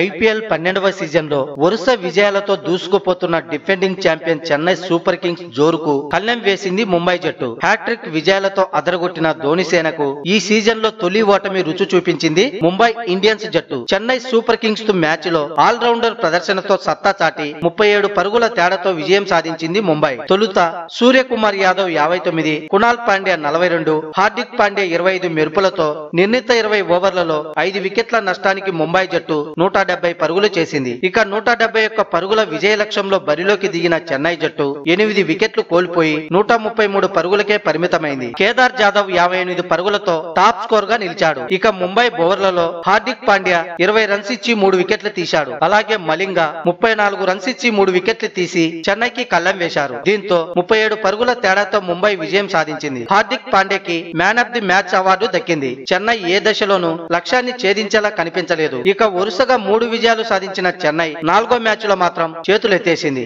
IPL 12వ సీజన్లో వరుస విజయాలతో దూసుకుపోతున్న defending champion Chennai super kings జోరుకు కళ్ళెం వేసింది ముంబై జట్టు. హ్యాట్రిక్ విజయాలతో అదరగొట్టిన ధోనిసేనకు ఈ సీజన్లో తొలి ఓటమి రుచి చూపించింది ముంబై ఇండియన్స్ జట్టు. చెన్నై సూపర్ కింగ్స్ తో మ్యాచ్ లో ఆల్రౌండర్ ప్రదర్శనతో సత్తా చాటి 37 పరుగుల తేడాతో విజయం సాధించింది ముంబై. తొలుత సూర్యకుమార్ యాదవ్ 59, కునాల్ పాండ్యా 42, హార్దిక్ పాండ్యా 25 మెరుపులతో నిర్ణీత 20 ఓవర్లలో 5 వికెట్ల నష్టానికి ముంబై జట్టు 170 పరుగులు చేసింది. ఇక 171 పరుగుల విజయ లక్ష్యంలో బరిలోకి దిగిన చెన్నై జట్టు 8 వికెట్లు కోల్పోయి 133 పరుగులకే పరిమితమైంది. కేదార్ జాదవ్ 58 పరుగులతో టాప్ స్కోర్ గా నిలిచాడు. ఇక ముంబై బౌలర్లలో హార్దిక్ పాండ్యా 20 రన్స్ ఇచ్చి 3 వికెట్లు తీశాడు. అలాగే మలింగ 34 రన్స్ ఇచ్చి 3 వికెట్లు తీసి చెన్నైకి కళ్ళెం వేశారు. దీంతో 37 పరుగుల తేడాతో ముంబై విజయం సాధించింది. హార్దిక్ పాండ్యాకి man of the match award దక్కింది. చెన్నై ఏ దశలోనూ లక్ష్యాన్ని ఛేదించేలా కనిపించలేదు. ఇక వరుసగా 3 విజయాలు సాధించిన చెన్నై 4వ మ్యాచ్ లో మాత్రం చేతులెత్తేసింది.